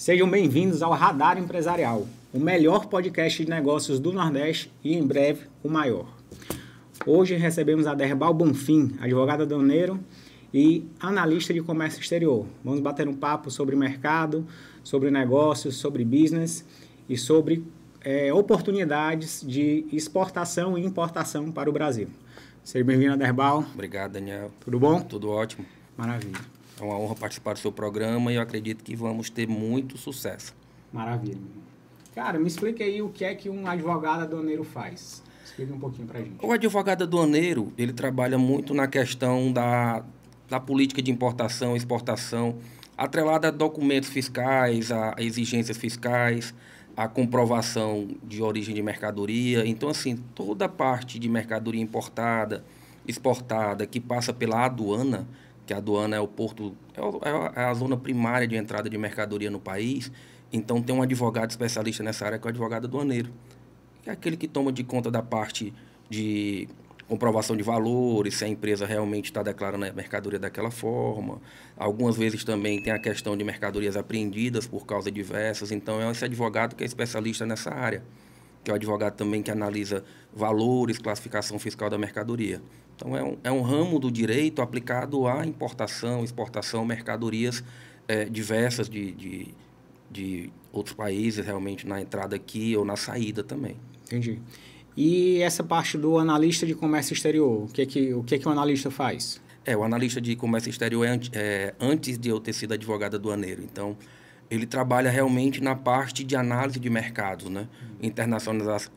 Sejam bem-vindos ao Radar Empresarial, o melhor podcast de negócios do Nordeste e, em breve, o maior. Hoje recebemos a Derbal Bonfim, advogada aduaneiro e analista de comércio exterior. Vamos bater um papo sobre mercado, sobre negócios, sobre business e sobre oportunidades de exportação e importação para o Brasil. Seja bem-vindo, Derbal. Obrigado, Daniel. Tudo bom? Tudo ótimo. Maravilha. É uma honra participar do seu programa e eu acredito que vamos ter muito sucesso. Maravilha. Cara, me explica aí o que é que um advogado aduaneiro faz. Explica um pouquinho pra gente. O advogado aduaneiro, ele trabalha muito na questão da política de importação e exportação, atrelada a documentos fiscais, a exigências fiscais, a comprovação de origem de mercadoria. Então, assim, toda a parte de mercadoria importada, exportada, que passa pela aduana, que a aduana é o porto, é a zona primária de entrada de mercadoria no país. Então, tem um advogado especialista nessa área, que é o advogado aduaneiro, que é aquele que toma de conta da parte de comprovação de valores, se a empresa realmente está declarando a mercadoria daquela forma. Algumas vezes também tem a questão de mercadorias apreendidas por causas diversas. Então, é esse advogado que é especialista nessa área, que é o advogado também que analisa valores, classificação fiscal da mercadoria. Então, é um ramo do direito aplicado à importação, exportação, mercadorias diversas de outros países, realmente, na entrada aqui ou na saída também. Entendi. E essa parte do analista de comércio exterior, o que o analista faz? O analista de comércio exterior antes de eu ter sido advogado aduaneiro. Então, ele trabalha realmente na parte de análise de mercados, né?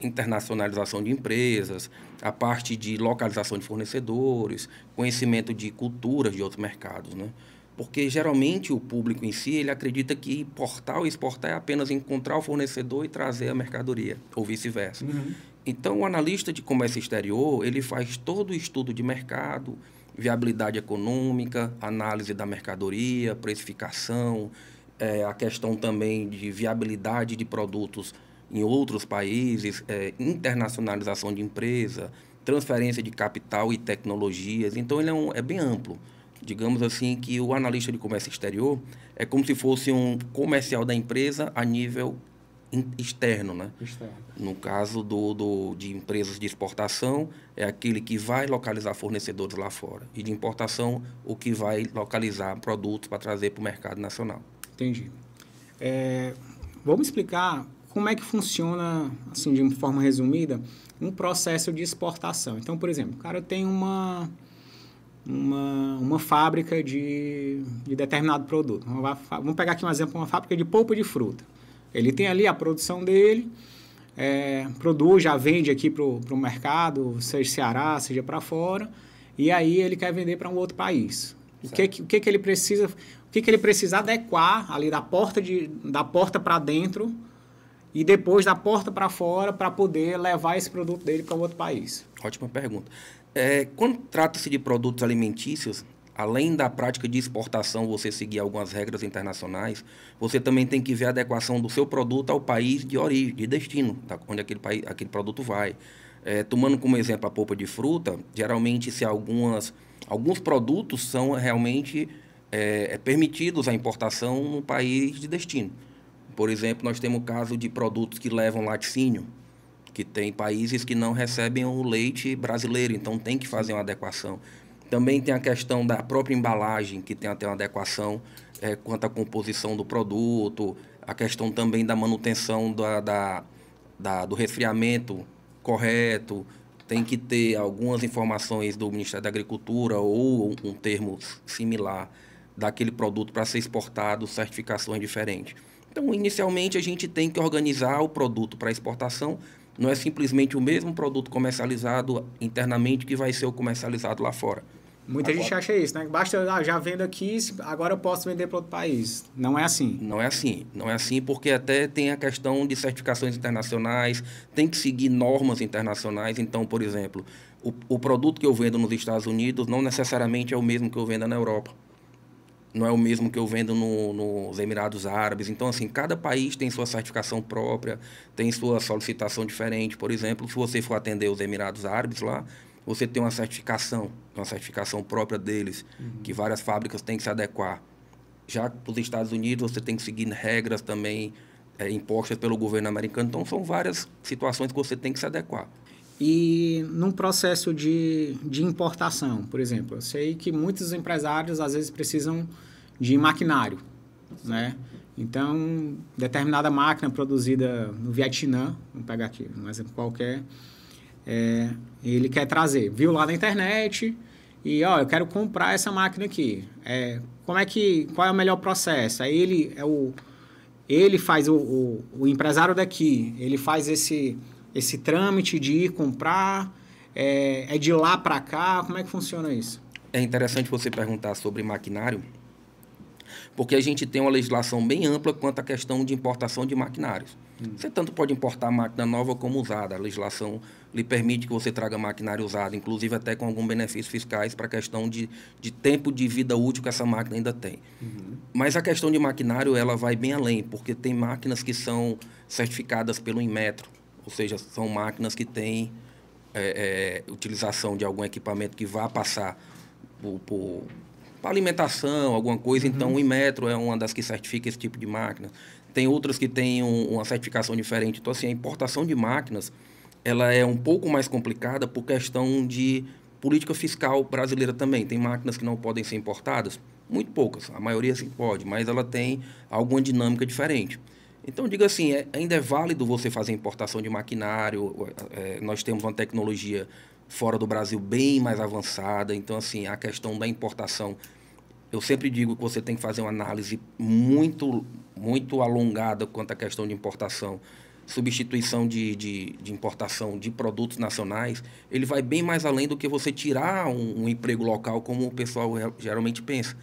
Internacionalização de empresas, a parte de localização de fornecedores, conhecimento de culturas de outros mercados, né? Porque, geralmente, o público em si, ele acredita que importar ou exportar é apenas encontrar o fornecedor e trazer a mercadoria, ou vice-versa. Uhum. Então, o analista de comércio exterior, ele faz todo o estudo de mercado, viabilidade econômica, análise da mercadoria, precificação, a questão também de viabilidade de produtos em outros países, internacionalização de empresa, transferência de capital e tecnologias. Então, ele é bem amplo. Digamos assim que o analista de comércio exterior é como se fosse um comercial da empresa a nível externo, né? Externo. No caso de empresas de exportação, é aquele que vai localizar fornecedores lá fora. E de importação, o que vai localizar produtos para trazer para o mercado nacional. Entendi. Vamos explicar como é que funciona, assim, de uma forma resumida, um processo de exportação. Então, por exemplo, o cara tem uma fábrica de determinado produto. Vamos pegar aqui um exemplo, uma fábrica de polpa de fruta. Ele tem ali a produção dele, produz, já vende aqui para o mercado, seja Ceará, seja para fora, e aí ele quer vender para um outro país. O que ele precisa, que ele precisa adequar ali da porta para dentro e depois da porta para fora para poder levar esse produto dele para outro país? Ótima pergunta. Quando trata-se de produtos alimentícios, além da prática de exportação, você seguir algumas regras internacionais, você também tem que ver a adequação do seu produto ao país de origem, de destino, onde aquele produto vai. Tomando como exemplo a polpa de fruta, geralmente se alguns produtos são realmente permitidos a importação no país de destino. Por exemplo, nós temos o caso de produtos que levam laticínio, que tem países que não recebem o leite brasileiro, então tem que fazer uma adequação. Também tem a questão da própria embalagem, que tem até uma adequação quanto à composição do produto, a questão também da manutenção do resfriamento correto, tem que ter algumas informações do Ministério da Agricultura ou um termo similar daquele produto para ser exportado, certificações diferentes. Então, inicialmente, a gente tem que organizar o produto para exportação. Não é simplesmente o mesmo produto comercializado internamente que vai ser o comercializado lá fora. Muita gente acha isso, né? Basta, já vendo aqui, agora eu posso vender para outro país. Não é assim. Não é assim. Não é assim porque até tem a questão de certificações internacionais, tem que seguir normas internacionais. Então, por exemplo, o produto que eu vendo nos Estados Unidos não necessariamente é o mesmo que eu vendo na Europa. Não é o mesmo que eu vendo nos Emirados Árabes. Então, assim, cada país tem sua certificação própria, tem sua solicitação diferente. Por exemplo, se você for atender os Emirados Árabes lá, você tem uma certificação própria deles, que várias fábricas têm que se adequar. Já para os Estados Unidos, você tem que seguir regras também impostas pelo governo americano. Então, são várias situações que você tem que se adequar. E num processo de importação, por exemplo, eu sei que muitos empresários às vezes precisam de maquinário, né? Então, determinada máquina produzida no Vietnã, vamos pegar aqui um exemplo qualquer, ele quer trazer, viu lá na internet e, eu quero comprar essa máquina aqui. Qual é o melhor processo? Aí ele faz, o empresário daqui, ele faz esse trâmite de ir comprar, de lá para cá, como é que funciona isso? É interessante você perguntar sobre maquinário, porque a gente tem uma legislação bem ampla quanto à questão de importação de maquinários. Você tanto pode importar máquina nova como usada. A legislação lhe permite que você traga maquinário usado, inclusive até com alguns benefícios fiscais para a questão de tempo de vida útil que essa máquina ainda tem. Mas a questão de maquinário ela vai bem além, porque tem máquinas que são certificadas pelo Inmetro, ou seja, são máquinas que têm utilização de algum equipamento que vá passar para alimentação, alguma coisa. Então, o Inmetro é uma das que certifica esse tipo de máquina. Tem outras que têm uma certificação diferente. Então, assim, a importação de máquinas ela é um pouco mais complicada por questão de política fiscal brasileira também. Tem máquinas que não podem ser importadas, muito poucas, a maioria sim pode, mas ela tem alguma dinâmica diferente. Então, diga assim, ainda é válido você fazer importação de maquinário. Nós temos uma tecnologia fora do Brasil bem mais avançada. Então, assim, a questão da importação, eu sempre digo que você tem que fazer uma análise muito, muito alongada quanto à questão de importação. Substituição de importação de produtos nacionais, ele vai bem mais além do que você tirar um emprego local, como o pessoal geralmente pensa.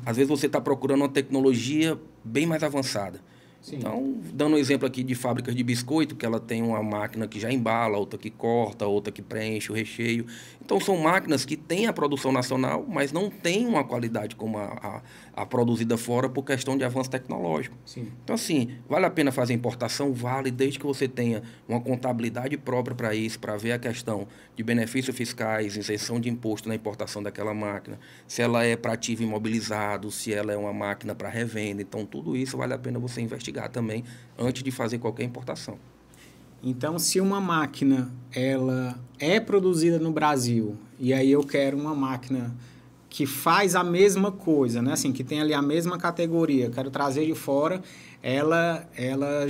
Às vezes você está procurando uma tecnologia bem mais avançada. Sim. Então, dando um exemplo aqui de fábricas de biscoito, que ela tem uma máquina que já embala, outra que corta, outra que preenche o recheio. Então, são máquinas que têm a produção nacional, mas não têm uma qualidade como a produzida fora por questão de avanço tecnológico. Sim. Então, assim, vale a pena fazer importação? Vale, desde que você tenha uma contabilidade própria para isso, para ver a questão de benefícios fiscais, isenção de imposto na importação daquela máquina, se ela é para ativo imobilizado, se ela é uma máquina para revenda. Então, tudo isso vale a pena você investigar também antes de fazer qualquer importação. Então, se uma máquina ela é produzida no Brasil e aí eu quero uma máquina que faz a mesma coisa, né? Assim, que tem ali a mesma categoria, quero trazer de fora, ela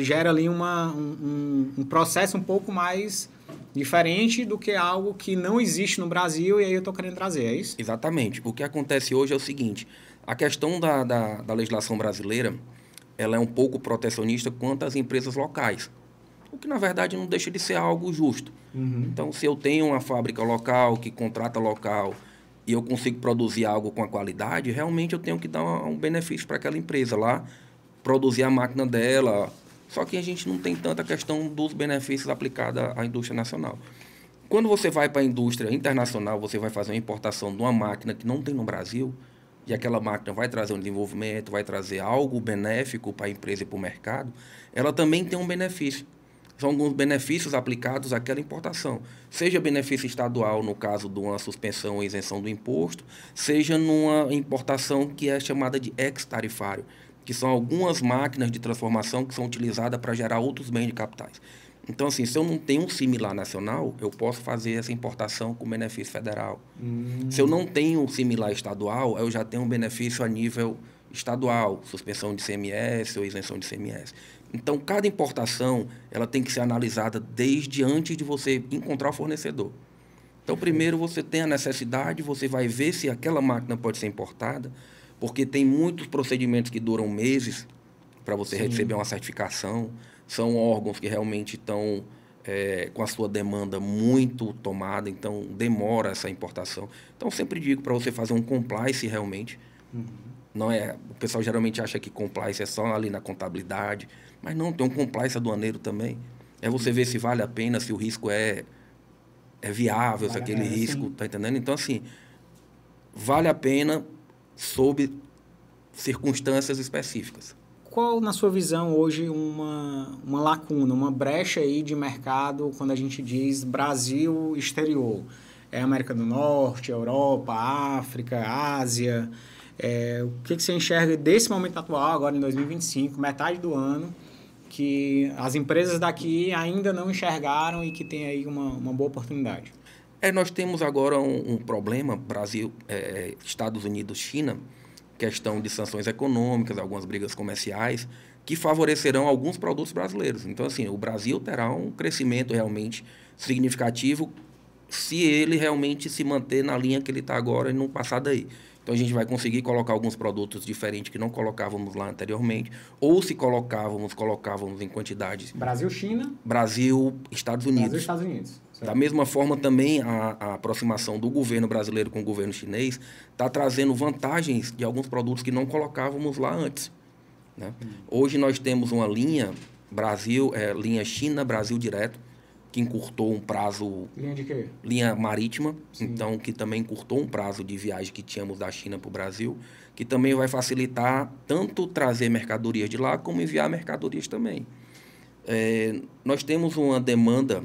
gera ali um processo um pouco mais diferente do que algo que não existe no Brasil e aí eu estou querendo trazer, é isso? Exatamente. O que acontece hoje é o seguinte, a questão da legislação brasileira, ela é um pouco protecionista quanto às empresas locais, o que, na verdade, não deixa de ser algo justo. Então, se eu tenho uma fábrica local que contrata local e eu consigo produzir algo com a qualidade, realmente eu tenho que dar um benefício para aquela empresa lá, produzir a máquina dela. Só que a gente não tem tanta questão dos benefícios aplicados à indústria nacional. Quando você vai para a indústria internacional, você vai fazer uma importação de uma máquina que não tem no Brasil, e aquela máquina vai trazer um desenvolvimento, vai trazer algo benéfico para a empresa e para o mercado, ela também tem um benefício. São alguns benefícios aplicados àquela importação. Seja benefício estadual, no caso de uma suspensão ou isenção do imposto, seja numa importação que é chamada de ex-tarifário, que são algumas máquinas de transformação que são utilizadas para gerar outros bens de capitais. Então, assim, se eu não tenho um similar nacional, eu posso fazer essa importação com benefício federal. Se eu não tenho um similar estadual, eu já tenho um benefício a nível estadual, suspensão de ICMS ou isenção de ICMS. Então, cada importação ela tem que ser analisada desde antes de você encontrar o fornecedor. Então, primeiro você tem a necessidade, você vai ver se aquela máquina pode ser importada, porque tem muitos procedimentos que duram meses para você receber uma certificação. São órgãos que realmente estão com a sua demanda muito tomada, então demora essa importação. Então, sempre digo para você fazer um compliance realmente. Não é, o pessoal geralmente acha que compliance é só ali na contabilidade, mas não, tem um compliance aduaneiro também. É você ver se vale a pena, se o risco é viável, se aquele risco, tá entendendo? Então, assim, vale a pena sob circunstâncias específicas. Qual, na sua visão, hoje, uma lacuna, uma brecha aí de mercado quando a gente diz Brasil exterior? É América do Norte, Europa, África, Ásia. O que você enxerga desse momento atual, agora em 2025, metade do ano, que as empresas daqui ainda não enxergaram e que tem aí uma boa oportunidade? Nós temos agora um problema, Brasil, Estados Unidos, China, questão de sanções econômicas, algumas brigas comerciais, que favorecerão alguns produtos brasileiros. Então, assim, o Brasil terá um crescimento realmente significativo se ele realmente se manter na linha que ele está agora e não passar daí. Então, a gente vai conseguir colocar alguns produtos diferentes que não colocávamos lá anteriormente, ou se colocávamos em quantidades... Brasil, China? Brasil, Estados Unidos. Brasil, Estados Unidos. Certo. Da mesma forma, também, a aproximação do governo brasileiro com o governo chinês está trazendo vantagens de alguns produtos que não colocávamos lá antes, né? Hoje, nós temos uma linha linha China-Brasil direto, que encurtou um prazo... Linha de quê? Linha marítima, Sim. então, que também encurtou um prazo de viagem que tínhamos da China para o Brasil, que também vai facilitar tanto trazer mercadorias de lá, como enviar mercadorias também. Nós temos uma demanda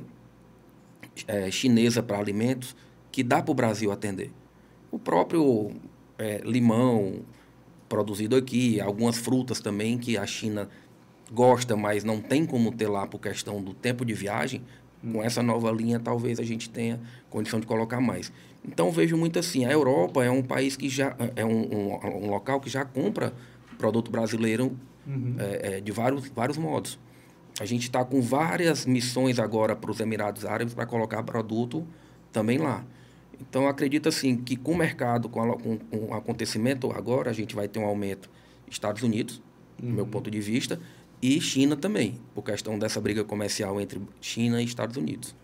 chinesa para alimentos que dá para o Brasil atender. O próprio limão produzido aqui, algumas frutas também que a China gosta, mas não tem como ter lá por questão do tempo de viagem. Com essa nova linha, talvez a gente tenha condição de colocar mais. Então, vejo muito assim, a Europa é um país que já é um local que já compra produto brasileiro de vários modos. A gente está com várias missões agora para os Emirados Árabes para colocar produto também lá. Então, acredito assim que com o mercado, com o acontecimento agora, a gente vai ter um aumento Estados Unidos, do meu ponto de vista, e China também, por questão dessa briga comercial entre China e Estados Unidos.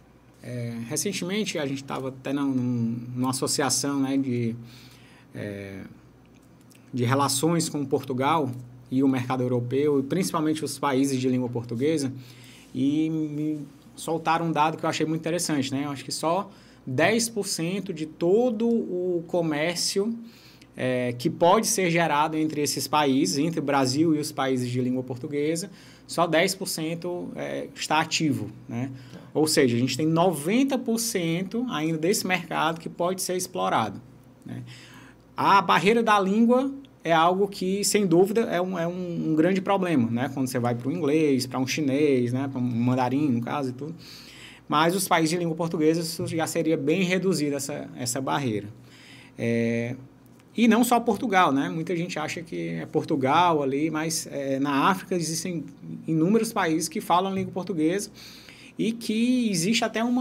Recentemente, a gente estava até numa associação, né, de relações com Portugal e o mercado europeu, e principalmente os países de língua portuguesa, e me soltaram um dado que eu achei muito interessante, né? Eu acho que só 10% de todo o comércio que pode ser gerado entre esses países, entre o Brasil e os países de língua portuguesa, só 10% está ativo, né? Ou seja, a gente tem 90% ainda desse mercado que pode ser explorado, né? A barreira da língua é algo que, sem dúvida, é um grande problema, né? Quando você vai para o inglês, para um chinês, né? Para um mandarim, no caso, e tudo. Mas os países de língua portuguesa, isso já seria bem reduzida essa barreira. E não só Portugal, né? Muita gente acha que é Portugal ali, mas na África existem inúmeros países que falam língua portuguesa e que existe até um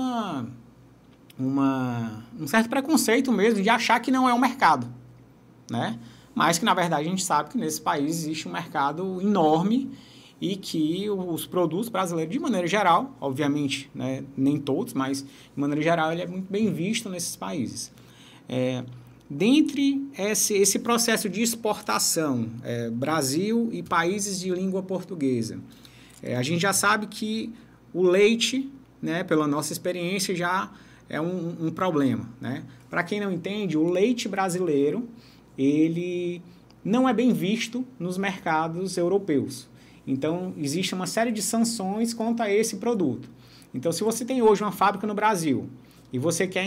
certo preconceito mesmo de achar que não é um mercado, né? Mas que, na verdade, a gente sabe que nesse país existe um mercado enorme e que os produtos brasileiros, de maneira geral, obviamente, né, nem todos, mas de maneira geral, ele é muito bem visto nesses países. Dentre esse processo de exportação, Brasil e países de língua portuguesa, a gente já sabe que o leite, né, pela nossa experiência, já é um problema, né? Para quem não entende, o leite brasileiro, ele não é bem visto nos mercados europeus. Então, existe uma série de sanções quanto a esse produto. Então, se você tem hoje uma fábrica no Brasil e você quer,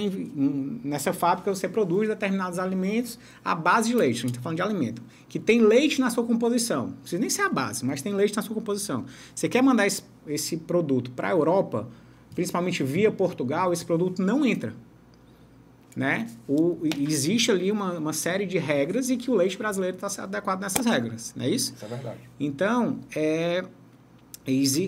nessa fábrica, você produz determinados alimentos à base de leite, a gente está falando de alimento, que tem leite na sua composição, não precisa nem ser a base, mas tem leite na sua composição. Você quer mandar esse produto para a Europa, principalmente via Portugal, esse produto não entra, né? Existe ali uma série de regras e que o leite brasileiro está adequado nessas regras, não é isso? Isso é verdade. Então,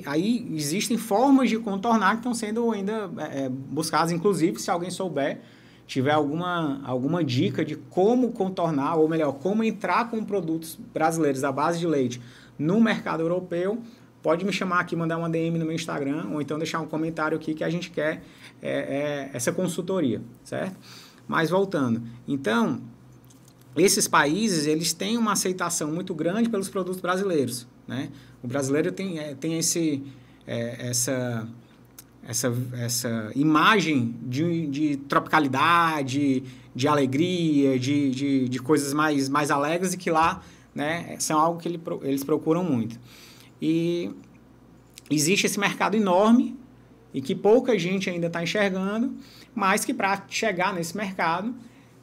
aí existem formas de contornar que estão sendo ainda buscadas, inclusive, se alguém souber, tiver alguma dica de como contornar, ou melhor, como entrar com produtos brasileiros à base de leite no mercado europeu, pode me chamar aqui, mandar uma DM no meu Instagram, ou então deixar um comentário aqui que a gente quer essa consultoria, certo? Mas voltando, então, esses países, eles têm uma aceitação muito grande pelos produtos brasileiros, né? O brasileiro tem essa imagem de tropicalidade, de alegria, de coisas mais alegres, e que lá, né, são algo que eles procuram muito. E existe esse mercado enorme e que pouca gente ainda está enxergando, mas que para chegar nesse mercado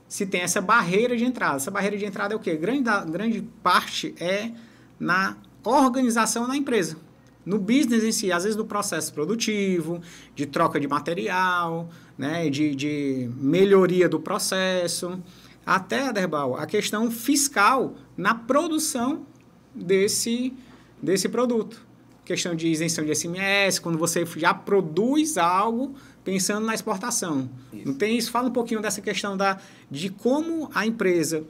se tem essa barreira de entrada. Essa barreira de entrada é o quê? Grande parte é na organização da empresa. No business em si, às vezes no processo produtivo, de troca de material, né, de melhoria do processo, até, Aderbal, a questão fiscal na produção desse produto. Questão de isenção de ICMS, quando você já produz algo pensando na exportação. Isso. Não tem isso? Fala um pouquinho dessa questão de como a empresa,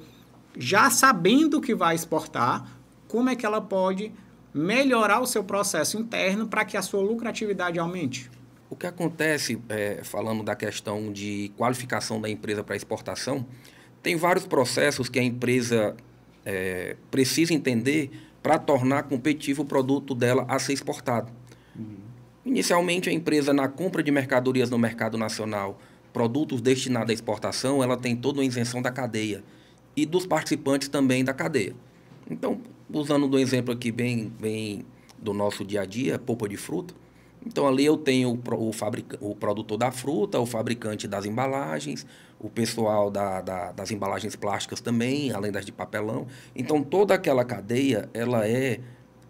já sabendo que vai exportar, como é que ela pode melhorar o seu processo interno para que a sua lucratividade aumente. O que acontece, falando da questão de qualificação da empresa para exportação, tem vários processos que a empresa precisa entender para tornar competitivo o produto dela a ser exportado. Inicialmente, a empresa, na compra de mercadorias no mercado nacional, produtos destinados à exportação, ela tem toda uma isenção da cadeia e dos participantes também da cadeia. Então, usando um exemplo aqui bem do nosso dia a dia, polpa de fruta. Então, ali eu tenho o produtor da fruta, o fabricante das embalagens, o pessoal das embalagens plásticas também, além das de papelão. Então, toda aquela cadeia, ela é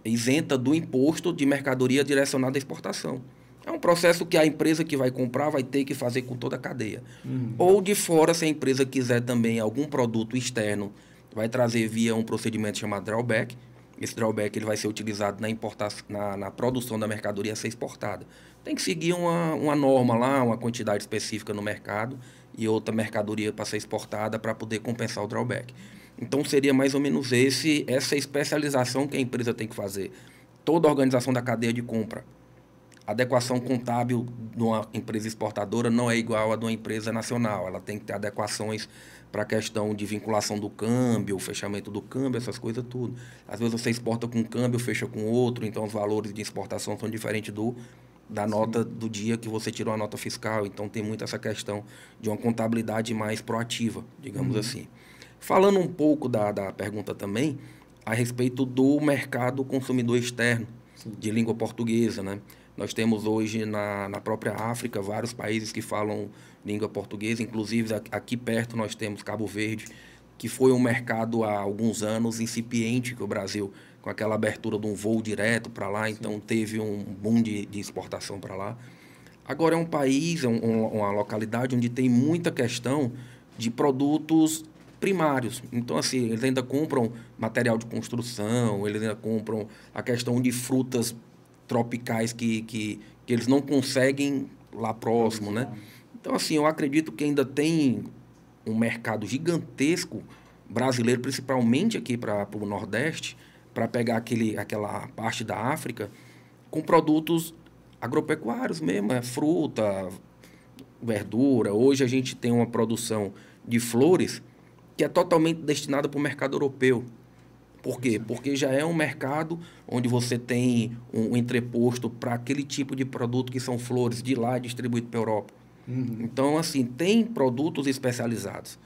isenta do imposto de mercadoria direcionada à exportação. É um processo que a empresa que vai comprar vai ter que fazer com toda a cadeia. Ou de fora, se a empresa quiser também algum produto externo, vai trazer via um procedimento chamado drawback. Esse drawback ele vai ser utilizado na produção da mercadoria a ser exportada. Tem que seguir uma norma lá, uma quantidade específica no mercado e outra mercadoria para ser exportada para poder compensar o drawback. Então, seria mais ou menos essa especialização que a empresa tem que fazer. Toda a organização da cadeia de compra. A adequação contábil de uma empresa exportadora não é igual a de uma empresa nacional. Ela tem que ter adequações para a questão de vinculação do câmbio, o fechamento do câmbio, essas coisas tudo. Às vezes você exporta com um câmbio, fecha com outro, então os valores de exportação são diferentes da nota do dia que você tirou a nota fiscal. Então tem muito essa questão de uma contabilidade mais proativa, digamos assim. Falando um pouco da pergunta também, a respeito do mercado consumidor externo, de língua portuguesa, né? Nós temos hoje na própria África vários países que falam língua portuguesa, inclusive aqui perto nós temos Cabo Verde, que foi um mercado há alguns anos incipiente que o Brasil, com aquela abertura de um voo direto para lá, então teve um boom de exportação para lá. Agora é um país, uma localidade onde tem muita questão de produtos primários. Então, assim, eles ainda compram material de construção, eles ainda compram a questão de frutas tropicais que eles não conseguem lá próximo, né? Então, assim, eu acredito que ainda tem um mercado gigantesco brasileiro, principalmente aqui para o Nordeste, para pegar aquela parte da África com produtos agropecuários mesmo, fruta, verdura. Hoje a gente tem uma produção de flores que é totalmente destinada para o mercado europeu. Por quê? Porque já é um mercado onde você tem um entreposto para aquele tipo de produto que são flores de lá distribuído para a Europa. Então, assim, tem produtos especializados.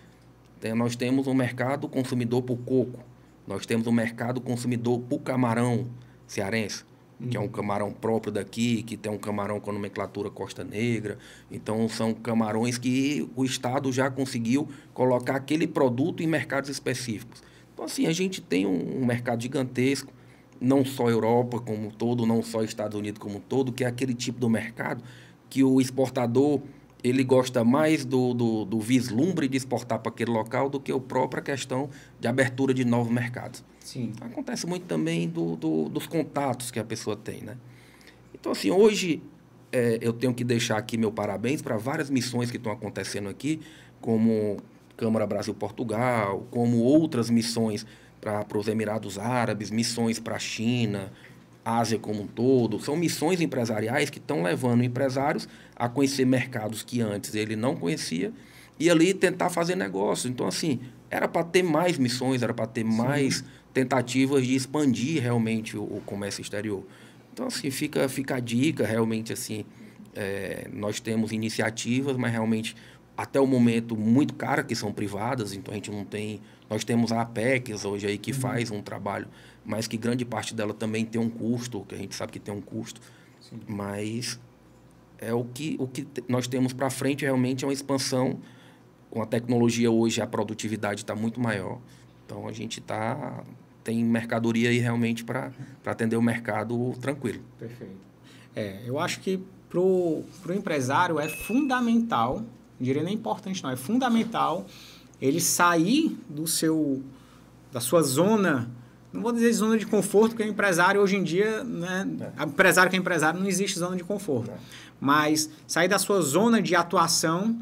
Nós temos um mercado consumidor por coco. Nós temos um mercado consumidor por camarão cearense, que é um camarão próprio daqui, que tem um camarão com nomenclatura Costa Negra. Então, são camarões que o Estado já conseguiu colocar aquele produto em mercados específicos. Então, assim, a gente tem um mercado gigantesco, não só Europa como um todo, não só Estados Unidos como um todo, que é aquele tipo de mercado que o exportador ele gosta mais do vislumbre de exportar para aquele local do que a própria questão de abertura de novos mercados. Sim. Acontece muito também dos contatos que a pessoa tem, né? Então, assim, hoje eu tenho que deixar aqui meu parabéns para várias missões que estão acontecendo aqui, como Câmara Brasil-Portugal, como outras missões para os Emirados Árabes, missões para a China, Ásia como um todo. São missões empresariais que estão levando empresários a conhecer mercados que antes ele não conhecia e ali tentar fazer negócio. Então, assim, era para ter mais missões, era para ter mais tentativas de expandir realmente o comércio exterior. Então, assim, fica a dica, realmente, assim, nós temos iniciativas, mas realmente, até o momento, muito caras, que são privadas, então a gente não tem... Nós temos a Apex hoje aí que faz um trabalho, mas que grande parte dela também tem um custo, que a gente sabe que tem um custo. Sim. Mas o que nós temos para frente realmente é uma expansão Com a tecnologia hoje, a produtividade está muito maior. Então, a gente tem mercadoria aí realmente para atender o mercado tranquilo. Perfeito. Eu acho que para o empresário é fundamental, não diria nem importante não, é fundamental ele sair da sua zona, não vou dizer zona de conforto, porque o empresário hoje em dia, né, empresário que é empresário, não existe zona de conforto. Mas sair da sua zona de atuação,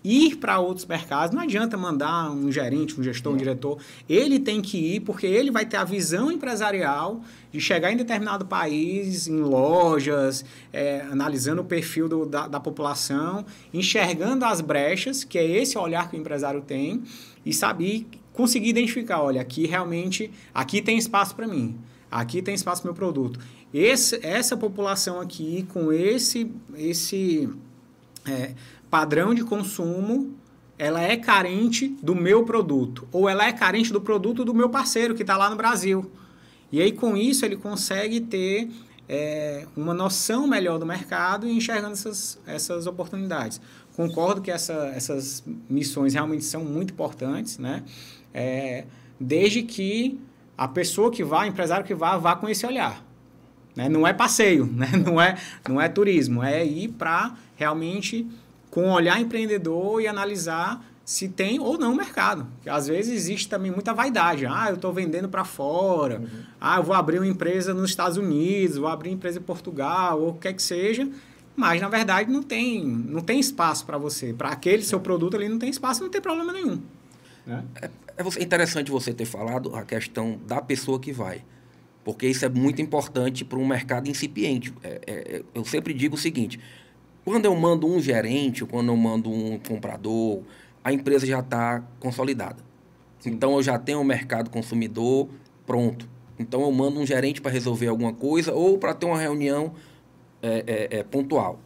ir para outros mercados, não adianta mandar um gerente, um gestor, um diretor, ele tem que ir porque ele vai ter a visão empresarial de chegar em determinado país, em lojas, analisando o perfil da população, enxergando as brechas, que é esse olhar que o empresário tem, e saber conseguir identificar, olha, aqui tem espaço para mim, aqui tem espaço para o meu produto. Essa população aqui, com esse padrão de consumo, ela é carente do meu produto, ou ela é carente do produto do meu parceiro que está lá no Brasil. E aí, com isso, ele consegue ter uma noção melhor do mercado e enxergando essas oportunidades. Concordo que essas missões realmente são muito importantes, né? Desde que a pessoa que vá, o empresário que vá com esse olhar. Né? Não é passeio, né? Não é turismo, é ir para realmente com um olhar empreendedor e analisar se tem ou não mercado. Porque às vezes existe também muita vaidade. Eu estou vendendo para fora. Eu vou abrir uma empresa nos Estados Unidos, vou abrir uma empresa em Portugal, ou o que quer que seja. Mas, na verdade, não tem espaço para você. Para aquele seu produto ali não tem espaço, não tem problema nenhum. Né? É interessante você ter falado a questão da pessoa que vai. Porque isso é muito importante para um mercado incipiente. Eu sempre digo o seguinte... Quando eu mando um gerente, ou quando eu mando um comprador, a empresa já está consolidada. Sim. Então, eu já tenho o mercado consumidor pronto. Então, eu mando um gerente para resolver alguma coisa ou para ter uma reunião pontual.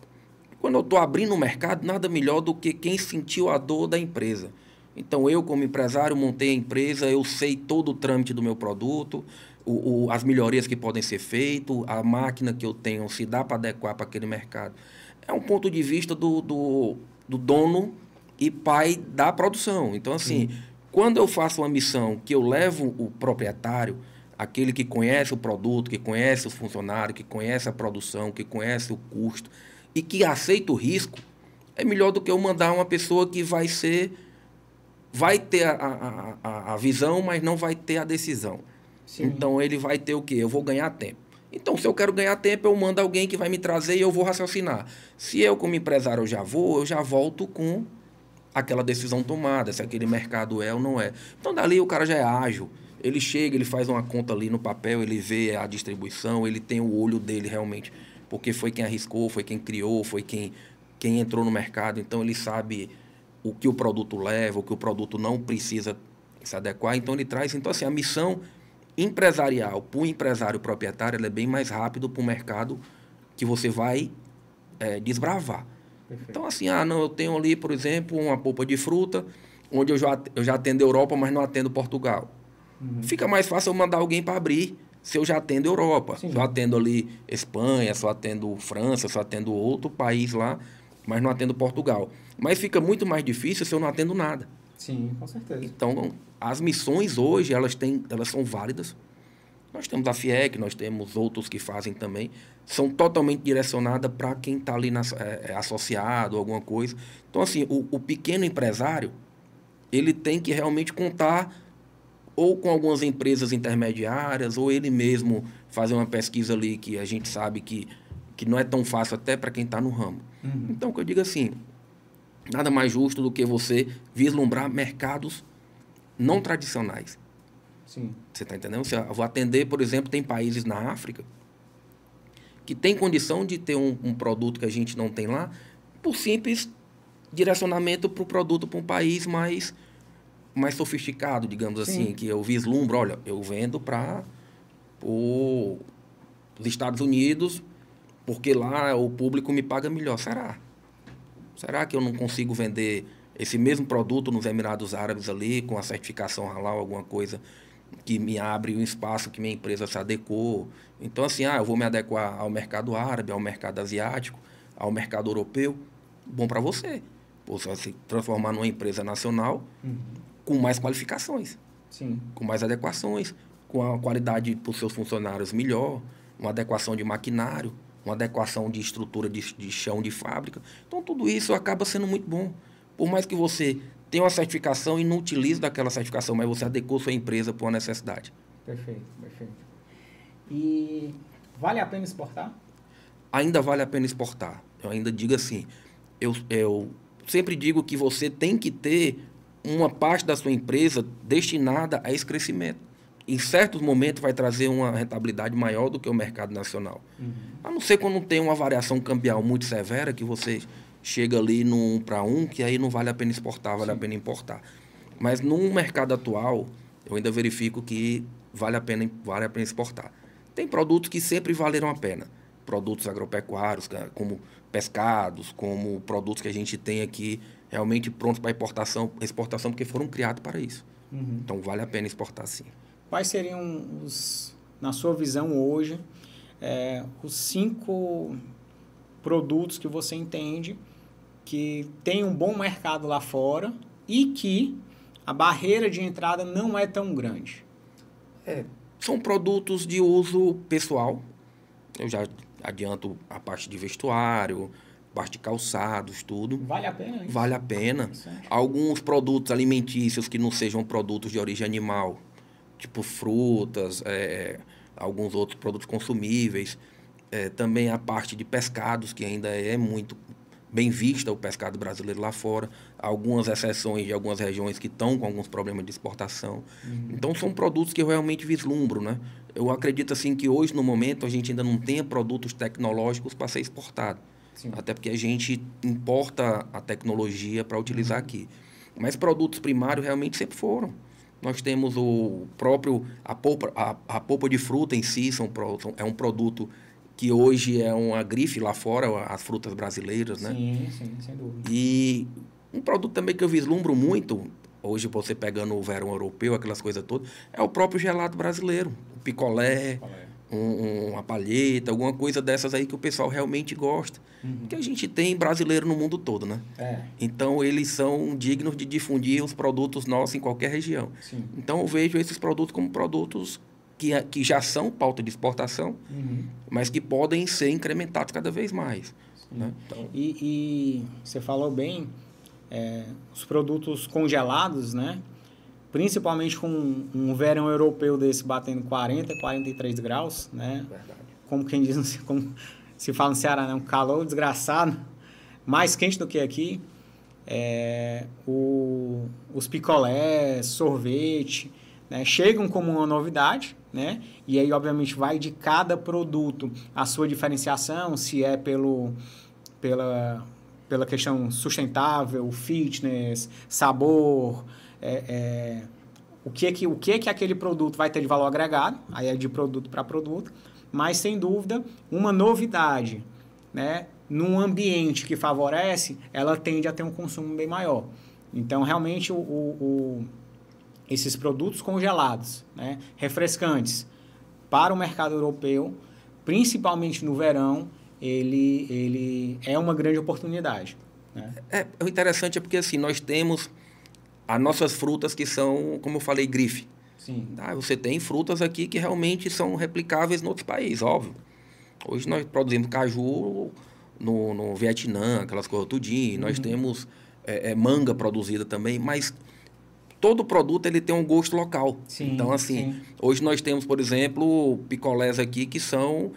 Quando eu estou abrindo o mercado, nada melhor do que quem sentiu a dor da empresa. Então, eu, como empresário, montei a empresa, eu sei todo o trâmite do meu produto, as melhorias que podem ser feitas, a máquina que eu tenho, se dá para adequar para aquele mercado. É um ponto de vista do dono e pai da produção. Então, assim, quando eu faço uma missão que eu levo o proprietário, aquele que conhece o produto, que conhece os funcionários, que conhece a produção, que conhece o custo e que aceita o risco, é melhor do que eu mandar uma pessoa que vai ter a visão, mas não vai ter a decisão. Sim. Então, ele vai ter o quê? Eu vou ganhar tempo. Então, se eu quero ganhar tempo, eu mando alguém que vai me trazer e eu vou raciocinar. Se eu, como empresário, eu já volto com aquela decisão tomada, se aquele mercado é ou não é. Então, dali o cara já é ágil. Ele chega, ele faz uma conta ali no papel, ele vê a distribuição, ele tem o olho dele realmente, porque foi quem arriscou, foi quem criou, foi quem entrou no mercado. Então, ele sabe o que o produto leva, o que o produto não precisa se adequar. Então, ele traz... Então, assim, a missão... empresarial, para o empresário proprietário, ele é bem mais rápido para o mercado que você vai desbravar. Perfeito. Então, assim, eu tenho ali, por exemplo, uma polpa de fruta, onde eu já atendo a Europa, mas não atendo Portugal. Fica mais fácil eu mandar alguém para abrir, se eu já atendo a Europa. Sim. Se eu atendo ali Espanha, se eu atendo França, se eu atendo outro país lá, mas não atendo Portugal. Mas fica muito mais difícil se eu não atendo nada. Sim, com certeza. Então, as missões hoje, elas são válidas. Nós temos a FIEC, nós temos outros que fazem também. São totalmente direcionadas para quem está ali associado, alguma coisa. Então, assim, o pequeno empresário, ele tem que realmente contar ou com algumas empresas intermediárias, ou ele mesmo fazer uma pesquisa ali que a gente sabe que não é tão fácil até para quem está no ramo. Então, o que eu digo assim... Nada mais justo do que você vislumbrar mercados não tradicionais. Sim. Você está entendendo? Eu vou atender, por exemplo, tem países na África que tem condição de ter um produto que a gente não tem lá por simples direcionamento para o produto para um país mais sofisticado, digamos Sim. assim, que eu vislumbro, olha, eu vendo para os Estados Unidos porque lá o público me paga melhor. Será que eu não consigo vender esse mesmo produto nos Emirados Árabes ali, com a certificação halal, alguma coisa que me abre um espaço que minha empresa se adequou? Então, assim, eu vou me adequar ao mercado árabe, ao mercado asiático, ao mercado europeu. Bom para você, Você vai se transformar numa empresa nacional com mais qualificações, com mais adequações, com a qualidade para os seus funcionários melhor, uma adequação de maquinário, uma adequação de estrutura de chão de fábrica. Então, tudo isso acaba sendo muito bom. Por mais que você tenha uma certificação e não utilize daquela certificação, mas você adequou sua empresa para uma necessidade. Perfeito, perfeito. E vale a pena exportar? Ainda vale a pena exportar. Eu ainda digo assim, eu sempre digo que você tem que ter uma parte da sua empresa destinada a esse crescimento. Em certos momentos vai trazer uma rentabilidade maior do que o mercado nacional. A não ser quando tem uma variação cambial muito severa, que você chega ali no 1 para 1, que aí não vale a pena exportar, vale a pena importar. Mas no mercado atual, eu ainda verifico que vale a pena exportar. Tem produtos que sempre valeram a pena. Produtos agropecuários, como pescados, como produtos que a gente tem aqui realmente prontos para exportação, porque foram criados para isso. Então, vale a pena exportar, sim. Quais seriam, na sua visão hoje, os 5 produtos que você entende que tem um bom mercado lá fora e que a barreira de entrada não é tão grande? São produtos de uso pessoal. Eu já adianto a parte de vestuário, parte de calçados, tudo. Vale a pena, hein? Vale a pena. Alguns produtos alimentícios que não sejam produtos de origem animal, tipo frutas, alguns outros produtos consumíveis. Também a parte de pescados, que ainda é muito bem vista o pescado brasileiro lá fora. Algumas exceções de algumas regiões que estão com alguns problemas de exportação. Então, são produtos que eu realmente vislumbro, né? Eu acredito assim que hoje, no momento, a gente ainda não tenha produtos tecnológicos para ser exportado. Até porque a gente importa a tecnologia para utilizar aqui. Mas produtos primários realmente sempre foram. Nós temos o próprio... A polpa de fruta em si é um produto que hoje é uma grife lá fora, as frutas brasileiras, né? Sim, sem dúvida. E um produto também que eu vislumbro muito, hoje você pegando o verão europeu, aquelas coisas todas, é o próprio gelado brasileiro. O picolé, uma palheta, alguma coisa dessas aí que o pessoal realmente gosta. Que a gente tem brasileiro no mundo todo, né? Então, eles são dignos de difundir os produtos nossos em qualquer região. Então, eu vejo esses produtos como produtos que já são pauta de exportação, mas que podem ser incrementados cada vez mais. Né? Então, e você falou bem, os produtos congelados, né? Principalmente com um verão europeu desse batendo 40, 43 graus, né? Verdade. Como quem diz, como se fala no Ceará, né? Um calor desgraçado, mais quente do que aqui. Os picolés, sorvete, né? Chegam como uma novidade, né? E aí, obviamente, vai de cada produto a sua diferenciação, se é pela questão sustentável, fitness, sabor, o que aquele produto vai ter de valor agregado, aí é de produto para produto, mas, sem dúvida, uma novidade, né? Num ambiente que favorece, ela tende a ter um consumo bem maior. Então, realmente, esses produtos congelados, né, refrescantes, para o mercado europeu, principalmente no verão, ele é uma grande oportunidade. Né? O interessante é porque assim, nós temos as nossas frutas que são, como eu falei, grife. Sim. Tá? Você tem frutas aqui que realmente são replicáveis em outros países, óbvio. Hoje nós produzimos caju no Vietnã, aquelas coisas tudinho. Nós temos manga produzida também, mas todo produto ele tem um gosto local. Sim, então, assim, sim. Hoje nós temos, por exemplo, picolés aqui que são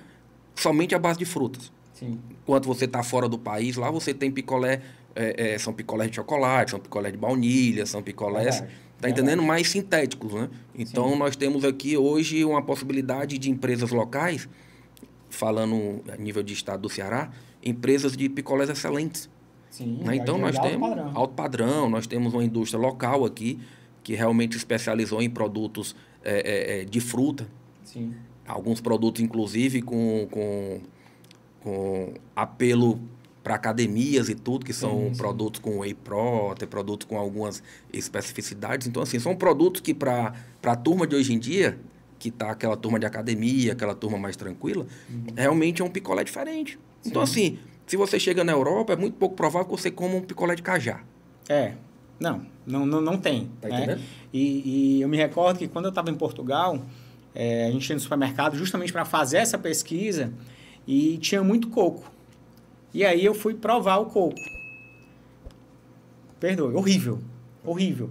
somente à base de frutas. Sim. Enquanto você está fora do país, lá você tem picolé, são picolés de chocolate, são picolés de baunilha, são picolés, tá entendendo? Mais sintéticos, né? Então, sim, nós temos aqui hoje uma possibilidade de empresas locais, falando a nível de estado do Ceará, empresas de picolés excelentes. Sim, né? Então, nós temos alto padrão, nós temos uma indústria local aqui, que realmente se especializou em produtos de fruta. Sim. Alguns produtos, inclusive, com apelo para academias e tudo, que são produtos com whey protein, produtos com algumas especificidades. Então, assim, são produtos que para a turma de hoje em dia, que está aquela turma de academia, aquela turma mais tranquila, realmente é um picolé diferente. Sim. Então, assim, Se você chega na Europa, é muito pouco provável que você coma um picolé de cajá. Não tem. Tá né? entendendo? E eu me recordo que quando eu estava em Portugal, a gente ia no supermercado justamente para fazer essa pesquisa e tinha muito coco. E aí eu fui provar o coco. Perdoe, horrível. Horrível.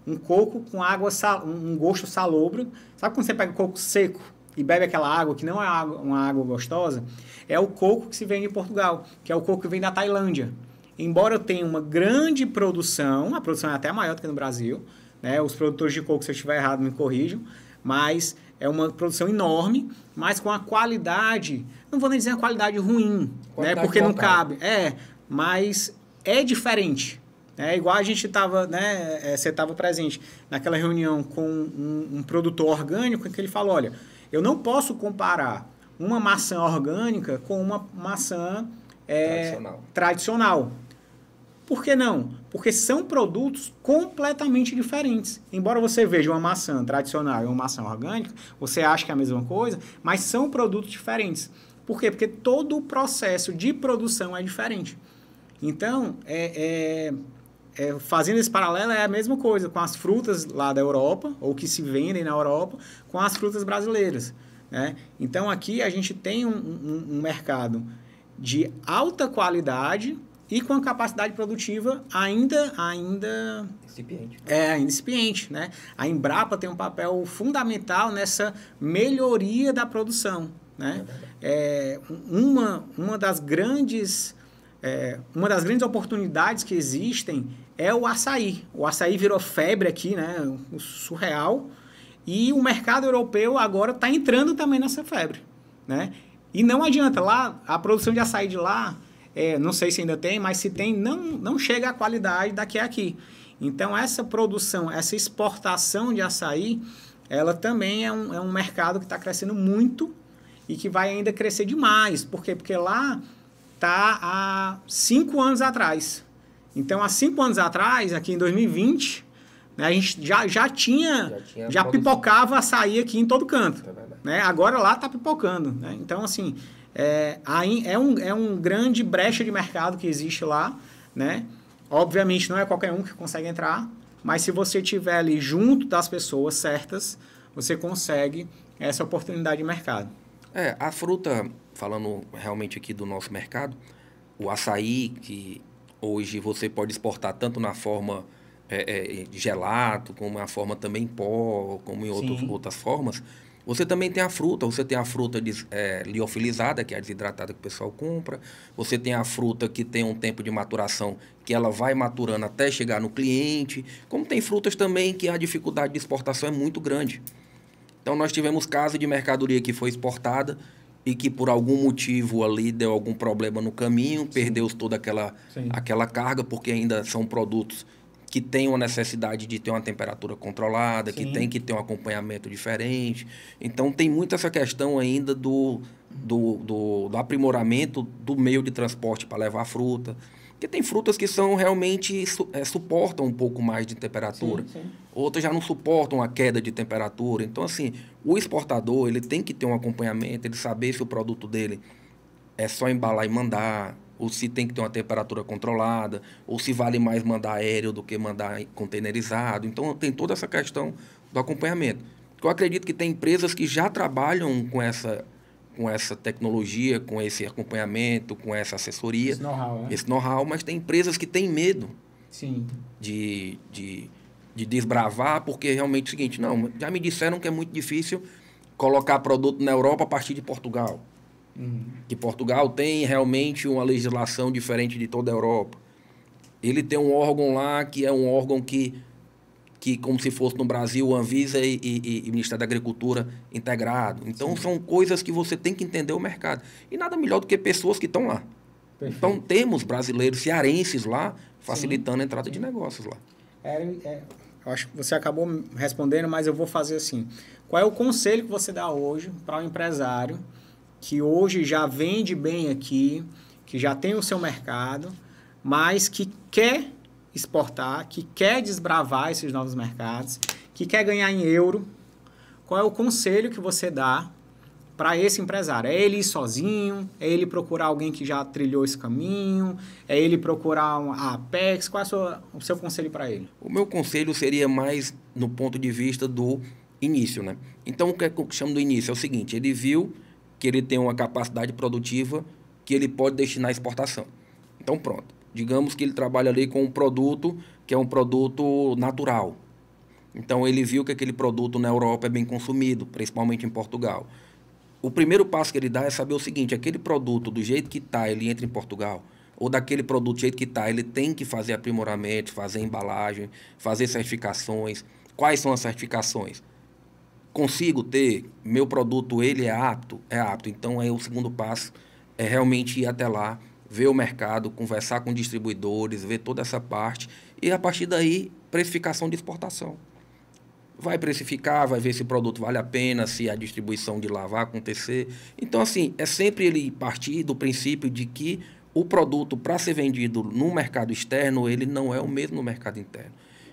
Um coco com água, um gosto salobro. Sabe quando você pega o coco seco e bebe aquela água que não é uma água gostosa? É o coco que se vende em Portugal, que é o coco que vem da Tailândia. Embora eu tenha uma grande produção, a produção é até maior do que no Brasil, né? Os produtores de coco, se eu estiver errado, me corrijam, mas é uma produção enorme, mas com a qualidade, não vou nem dizer a qualidade ruim, né? Porque não cabe. Mas é diferente. É igual a gente estava, né? Você estava presente naquela reunião com um produtor orgânico em que ele falou, olha, eu não posso comparar uma maçã orgânica com uma maçã tradicional. Por que não? Porque são produtos completamente diferentes. Embora você veja uma maçã tradicional e uma maçã orgânica, você acha que é a mesma coisa, mas são produtos diferentes. Por quê? Porque todo o processo de produção é diferente. Então, fazendo esse paralelo, é a mesma coisa com as frutas lá da Europa, ou que se vendem na Europa, com as frutas brasileiras. Né? Então, aqui a gente tem um mercado de alta qualidade e com a capacidade produtiva ainda incipiente. Ainda incipiente, né? A Embrapa tem um papel fundamental nessa melhoria da produção, né? Uma das grandes oportunidades que existem é o açaí. O açaí virou febre aqui, né? Surreal. E o mercado europeu agora está entrando também nessa febre, né? E não adianta, lá, a produção de açaí de lá, não sei se ainda tem, mas se tem, não chega à qualidade da que é aqui. Então, essa produção, essa exportação de açaí, ela também é um mercado que está crescendo muito e que vai ainda crescer demais. Por quê? Porque lá está há 5 anos atrás. Então, há 5 anos atrás, aqui em 2020, né, a gente já pipocava açaí aqui em todo canto. Né? Agora lá está pipocando. Né? Então, assim, é um grande brecha de mercado que existe lá. Né? Obviamente, não é qualquer um que consegue entrar, mas se você estiver ali junto das pessoas certas, você consegue essa oportunidade de mercado. A fruta, falando realmente aqui do nosso mercado, o açaí, que hoje você pode exportar tanto na forma de gelato, como na forma também em pó, como em outras formas. Você também tem a fruta. Você tem a fruta liofilizada, que é a desidratada que o pessoal compra. Você tem a fruta que tem um tempo de maturação, que ela vai maturando até chegar no cliente. Como tem frutas também que a dificuldade de exportação é muito grande. Então, nós tivemos casos de mercadoria que foi exportada e que por algum motivo ali deu algum problema no caminho, perdeu toda aquela carga, porque ainda são produtos que têm uma necessidade de ter uma temperatura controlada, que tem que ter um acompanhamento diferente. Então, tem muito essa questão ainda do aprimoramento do meio de transporte para levar a fruta. Porque tem frutas que são realmente suportam um pouco mais de temperatura. Outras já não suportam a queda de temperatura. Então, assim, o exportador ele tem que ter um acompanhamento, ele saber se o produto dele é só embalar e mandar, ou se tem que ter uma temperatura controlada, ou se vale mais mandar aéreo do que mandar containerizado. Então, tem toda essa questão do acompanhamento. Eu acredito que tem empresas que já trabalham com essa tecnologia, com esse acompanhamento, com essa assessoria. Esse know-how, mas tem empresas que têm medo de desbravar, porque realmente é o seguinte, não, já me disseram que é muito difícil colocar produto na Europa a partir de Portugal. Que Portugal tem realmente uma legislação diferente de toda a Europa. Ele tem um órgão lá que é um órgão que como se fosse no Brasil, o Anvisa e o Ministério da Agricultura integrado. Então, são coisas que você tem que entender o mercado. E nada melhor do que pessoas que estão lá. Perfeito. Então, temos brasileiros cearenses lá, facilitando a entrada de negócios lá. Eu acho que você acabou respondendo, mas eu vou fazer assim. Qual é o conselho que você dá hoje para um empresário que hoje já vende bem aqui, que já tem o seu mercado, mas que quer exportar, que quer desbravar esses novos mercados, que quer ganhar em euro? Qual é o conselho que você dá para esse empresário? É ele ir sozinho? É ele procurar alguém que já trilhou esse caminho? É ele procurar a Apex? Qual é o seu conselho para ele? O meu conselho seria mais no ponto de vista do início, né? Então, o que eu chamo do início é o seguinte: ele viu que ele tem uma capacidade produtiva que ele pode destinar à exportação. Então, pronto. Digamos que ele trabalha ali com um produto que é um produto natural. Então, ele viu que aquele produto na Europa é bem consumido, principalmente em Portugal. O primeiro passo que ele dá é saber o seguinte: aquele produto, do jeito que está, ele entra em Portugal, ou daquele produto do jeito que está, ele tem que fazer aprimoramento, fazer embalagem, fazer certificações. Quais são as certificações? Consigo ter, meu produto, ele é apto? É apto. Então, aí o segundo passo é realmente ir até lá, ver o mercado, conversar com distribuidores, ver toda essa parte, e a partir daí, precificação de exportação. Vai precificar, vai ver se o produto vale a pena, se a distribuição de lá vai acontecer. Então, assim, é sempre ele partir do princípio de que o produto, para ser vendido no mercado externo, ele não é o mesmo no mercado interno.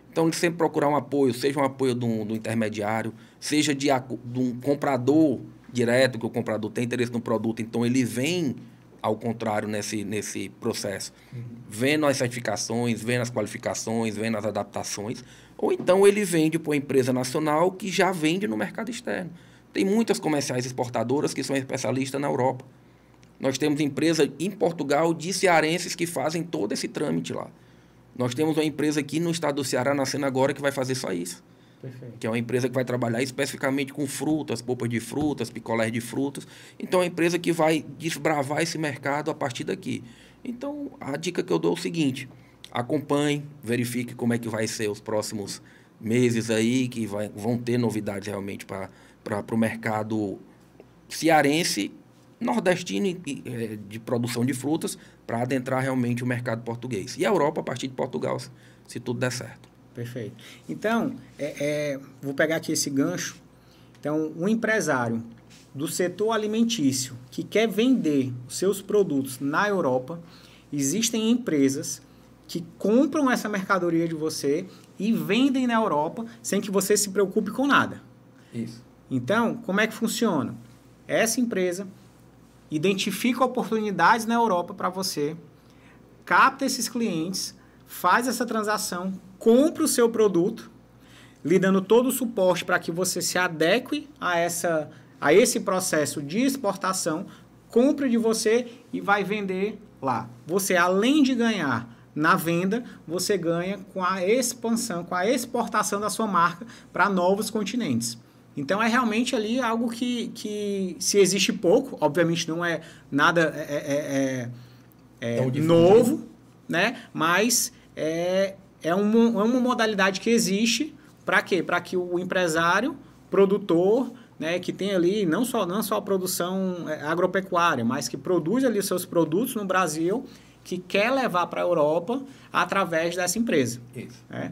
Então, ele sempre procurar um apoio, seja um apoio do intermediário, seja de um comprador direto, que o comprador tem interesse no produto, então ele vem ao contrário nesse processo, vendo as certificações, vendo as qualificações, vendo as adaptações, ou então ele vende para uma empresa nacional que já vende no mercado externo. Tem muitas comerciais exportadoras que são especialistas na Europa. Nós temos empresa em Portugal de cearenses que fazem todo esse trâmite lá. Nós temos uma empresa aqui no estado do Ceará, nascendo agora, que vai fazer só isso. Perfeito. Que é uma empresa que vai trabalhar especificamente com frutas, polpas de frutas, picolés de frutas. Então, é uma empresa que vai desbravar esse mercado a partir daqui. Então, a dica que eu dou é o seguinte: acompanhe, verifique como é que vai ser os próximos meses aí, que vão ter novidades realmente para o mercado cearense, nordestino de produção de frutas, para adentrar realmente o mercado português. E a Europa a partir de Portugal, se tudo der certo. Perfeito. Então, vou pegar aqui esse gancho. Então, um empresário do setor alimentício que quer vender os seus produtos na Europa, existem empresas que compram essa mercadoria de você e vendem na Europa sem que você se preocupe com nada. Isso. Então, como é que funciona? Essa empresa identifica oportunidades na Europa para você, capta esses clientes, faz essa transação, compra o seu produto, lhe dando todo o suporte para que você se adeque a esse processo de exportação, compre de você e vai vender lá. Você, além de ganhar na venda, você ganha com a expansão, com a exportação da sua marca para novos continentes. Então, é realmente ali algo que se existe pouco, obviamente não é nada novo, né? Mas é uma modalidade que existe para quê? Para que o empresário, produtor, né, que tem ali não só a produção agropecuária, mas que produz ali os seus produtos no Brasil, que quer levar para a Europa através dessa empresa. Isso. Né?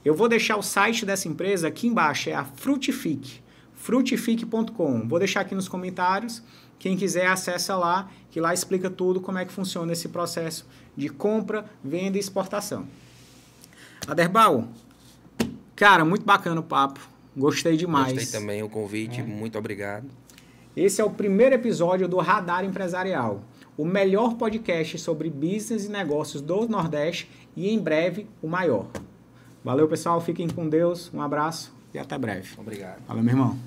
Eu vou deixar o site dessa empresa aqui embaixo, é a Frutifique, frutifique.com. Vou deixar aqui nos comentários. Quem quiser, acessa lá, que lá explica tudo como é que funciona esse processo de compra, venda e exportação. Aderbal, cara, muito bacana o papo. Gostei demais. Gostei também o convite, muito obrigado. Esse é o primeiro episódio do Radar Empresarial, o melhor podcast sobre business e negócios do Nordeste e, em breve, o maior. Valeu, pessoal. Fiquem com Deus. Um abraço e até breve. Obrigado. Valeu, meu irmão.